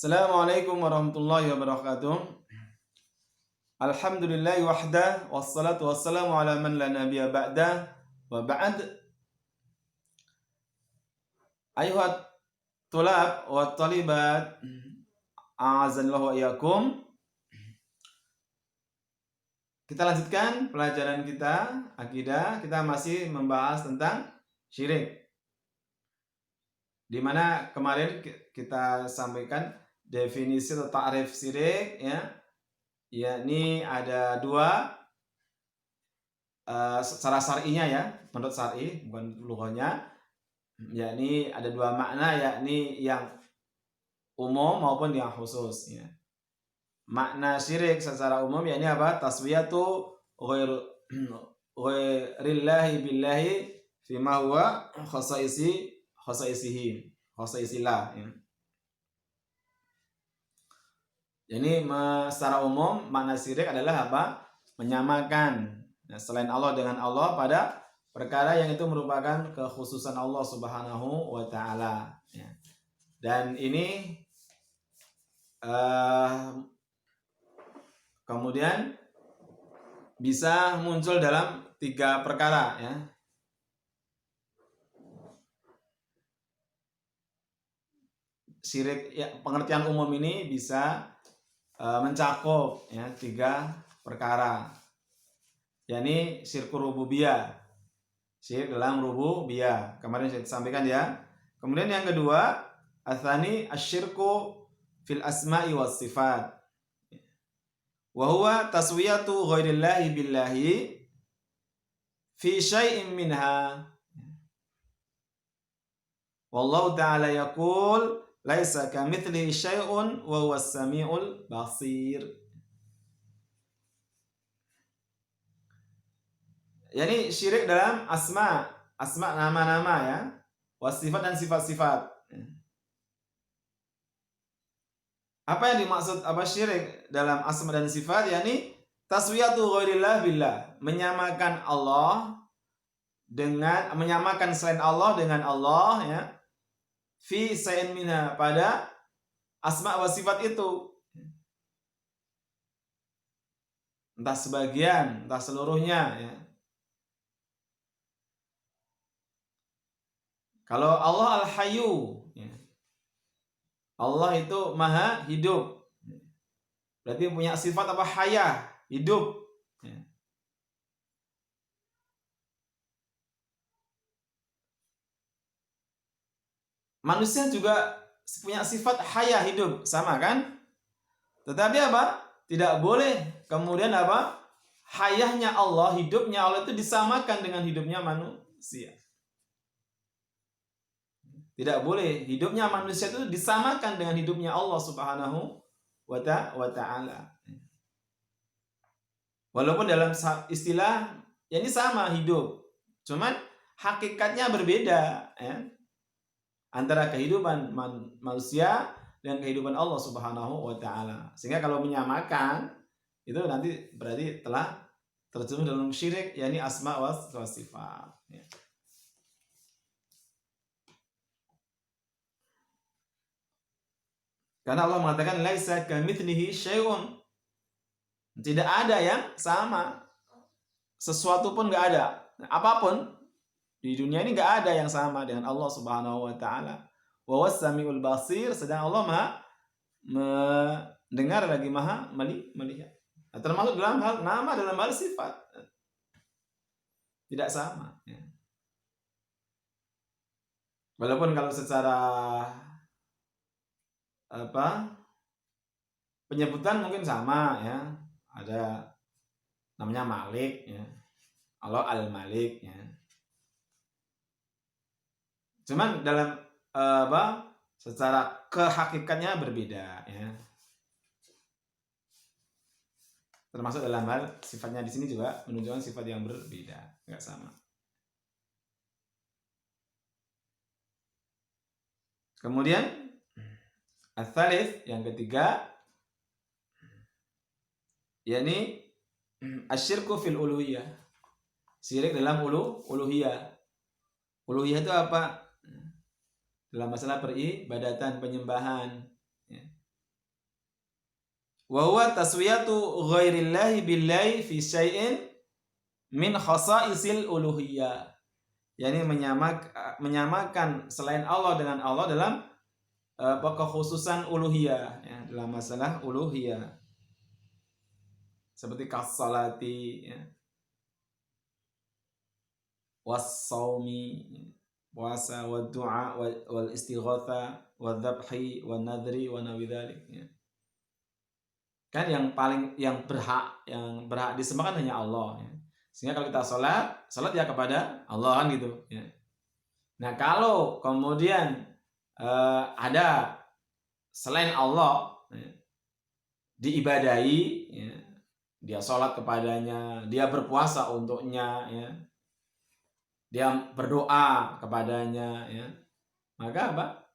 Assalamualaikum warahmatullahi wabarakatuh. Alhamdulillahi wahda wassalatu wassalamu ala man la nabiyya ba'da wa ba'd. Ayuhat tulab wa talibat, a'azanillahu wa iyyakum. Kita lanjutkan pelajaran kita akidah. Kita masih membahas tentang syirik, di mana kemarin kita sampaikan definisi atau ta'rif syirik, ya, yakni ada dua secara syar'inya, ya, menurut syar'i bukan lughahnya, yakni ada dua makna, yakni yang umum maupun yang khusus, ya. Makna syirik secara umum yakni apa? Taswiyatu ghairillahi billahi fima huwa khasaisillah, ya. Jadi secara umum makna syirik adalah apa? Menyamakan selain Allah dengan Allah pada perkara yang itu merupakan kekhususan Allah Subhanahu wa taala, ya. Dan ini kemudian bisa muncul dalam tiga perkara, ya. Syirik, ya, pengertian umum ini bisa mencakup, ya, tiga perkara, yakni syirku rububiyah, syirik dalam rububiyah, kemarin saya sampaikan, ya. Kemudian yang kedua, atsani asyirku fil asma'i was sifat, wa huwa taswiyatu ghairillahi billahi fi syai'in minha. Wallahu ta'ala yaqul laisa kamitslihi syai'un wa huwas samiul basir. Yani syirik dalam asma nama-nama, ya, wasifat dan sifat-sifat. Apa yang dimaksud apa syirik dalam asma dan sifat? Yani taswiyatu ghairillah billah, menyamakan Allah dengan menyamakan selain Allah dengan Allah, ya, fi syai'in minha, pada asma wa sifat itu, entah sebagian, entah seluruhnya, ya. Kalau Allah Al-Hayyu, ya, Allah itu maha hidup, berarti punya sifat apa? Hayah, hidup, ya. Manusia juga punya sifat hayah, hidup, sama kan? Tetapi apa? Tidak boleh kemudian apa? Hayahnya Allah, hidupnya Allah itu disamakan dengan hidupnya manusia. Tidak boleh hidupnya manusia itu disamakan dengan hidupnya Allah Subhanahu wa ta'ala. Walaupun dalam istilah ya ini sama hidup, cuman hakikatnya berbeda, ya, antara kehidupan manusia dan kehidupan Allah Subhanahu wa ta'ala. Sehingga kalau menyamakan itu nanti berarti telah terjerumus dalam syirik, yakni asma wa sifat, ya. Karena Allah mengatakan laisa kamitslihi syai'un, tidak ada yang sama, sesuatu pun nggak ada, apapun di dunia ini nggak ada yang sama dengan Allah Subhanahu wa ta'ala. Wa huwas samiul basir, sedang Allah maha mendengar lagi maha melihat. Nah, termasuk dalam hal nama, dalam hal sifat tidak sama, ya. Walaupun kalau secara penyebutan mungkin sama, ya, ada namanya Malik, ya, Allah Al-Malik, ya. Cuman dalam secara kehakikatnya berbeda, ya. Termasuk dalam hal sifatnya di sini juga menunjukkan sifat yang berbeda, nggak sama. Kemudian ats-tsalits, yang ketiga, yakni asyirku fil uluhiyah, syirik dalam uluhiyah. Uluhiyah itu apa? Dalam masalah peribadatan, penyembahan, ya. wa huwa taswiyatu ghairillahi billahi fi syai'in min khasa'isil uluhiyah. Yani menyamakan selain Allah dengan Allah dalam kekhususan uluhiyah, ya, dalam masalah uluhiyah. Seperti kas-salati, ya, was-saumi, puasa, wa du'a, wal istighatha, wa dzabhi, wa nadri, wa nawi dzalik, ya. Kan yang berhak disembah kan hanya Allah, ya. Sehingga kalau kita salat ya kepada Allah kan gitu, ya. Nah, kalau kemudian ada selain Allah, ya, diibadahi, ya, dia salat kepadanya, dia berpuasa untuknya, ya, dia berdoa kepadanya, ya, maka apa?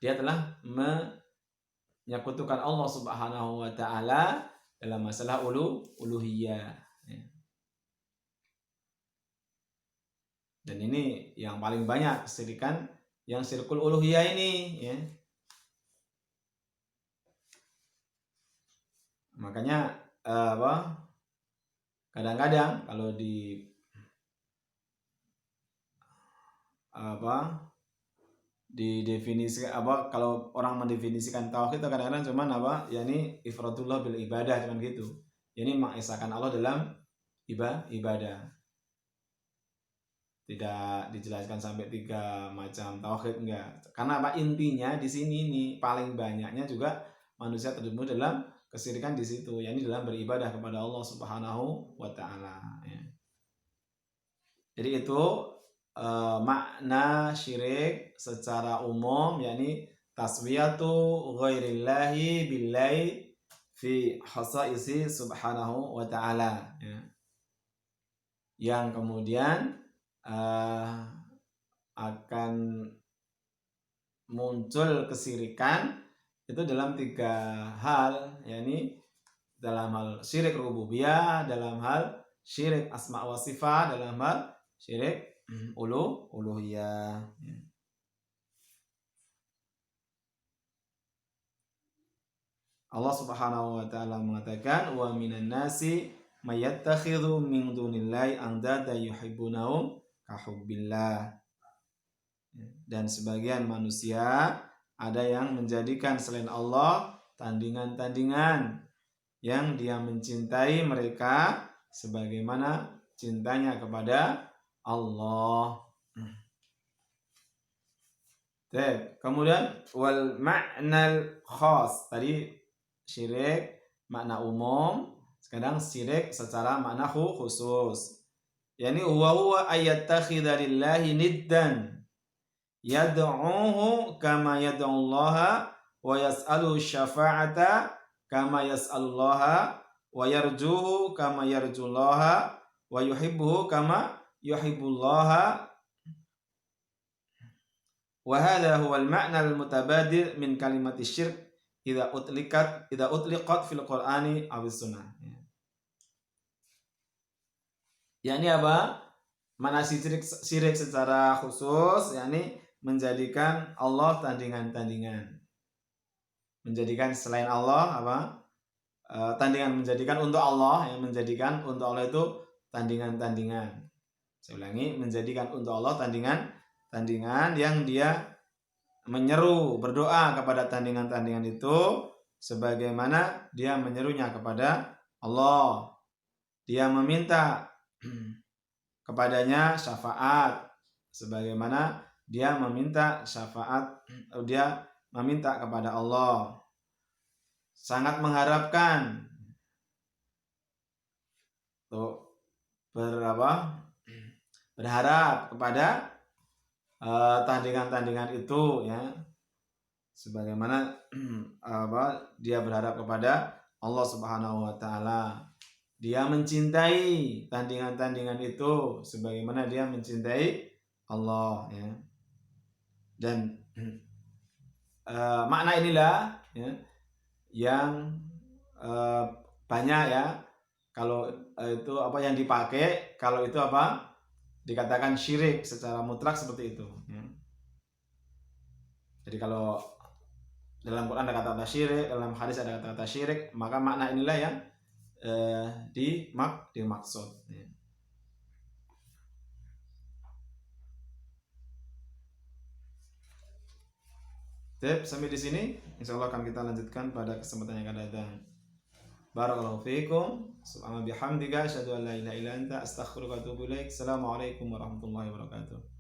Dia telah menyekutukan Allah Subhanahu wa taala dalam masalah uluhiyah, ya. Dan ini yang paling banyak kesyirikan yang syirkul uluhiyah ini, ya. Makanya kadang-kadang kalau didefinisi kalau orang mendefinisikan tauhid itu kadang-kadang cuman yakni ifradullah bil ibadah, cuman gitu. Ini mengesahkan Allah dalam ibadah. Tidak dijelaskan sampai 3 macam tauhid, enggak. Karena intinya di sini nih paling banyaknya juga manusia terjebak dalam kesyirikan di situ, yakni dalam beribadah kepada Allah Subhanahu wa taala, ya. Jadi itu makna syirik secara umum, yakni taswiyatu ghairillahi billahi fi khasaisi Subhanahu wa taala, ya. Yang kemudian akan muncul kesyirikan itu dalam 3 hal, yakni dalam hal syirik rububiyah, dalam hal syirik asma wa sifat, dalam hal syirik uluhiyah. Allah Subhanahu wa taala mengatakan wa minan nasi mayattakhidhu min dunillahi andada yuhibbunahum kahubbillah. Dan sebagian manusia ada yang menjadikan selain Allah tandingan-tandingan yang dia mencintai mereka sebagaimana cintanya kepada Allah. Kemudian wal ma'nal khas, tadi syirik makna umum, sekarang syirik secara makna khusus. Yani huwa ayattakhidha lillahi niddan yad'uhu kama yad'ullaha wa yas'alu syafa'ata kama yas'alullaha wa yarjuhu kama yarjullaha wa yuhibbuhu kama yuhibbullaha wa hadha huwa al-ma'na al-mutabadir min kalimati syirk idza utliqat fil Qur'ani aw sunnah. Yakni apa? Mana syirik secara khusus, yakni menjadikan Allah tandingan-tandingan. Menjadikan selain Allah tandingan, menjadikan untuk Allah, yang menjadikan untuk Allah itu tandingan-tandingan. Saya ulangi, menjadikan untuk Allah tandingan yang dia menyeru berdoa kepada tandingan-tandingan itu sebagaimana dia menyerunya kepada Allah. Dia meminta kepadanya syafaat sebagaimana dia meminta syafaat, dia meminta kepada Allah, sangat mengharapkan berharap kepada tandingan-tandingan itu, ya, sebagaimana dia berharap kepada Allah Subhanahu wa taala. Dia mencintai tandingan-tandingan itu sebagaimana dia mencintai Allah, ya. Dan makna inilah, ya, yang banyak, ya, kalau itu yang dipakai kalau itu dikatakan syirik secara mutlak seperti itu, ya. Jadi kalau dalam Quran ada kata-kata syirik, dalam hadis ada kata-kata syirik, maka makna inilah yang dimaksud. Ya. Baik, sampai di sini. Insyaallah akan kita lanjutkan pada kesempatan yang akan datang. Barakallahu fiikum. Subhanallah bihamdika asyhadu an la ilaha illa anta astaghfiruka wa atubu ilaik. Assalamualaikum warahmatullahi wabarakatuh.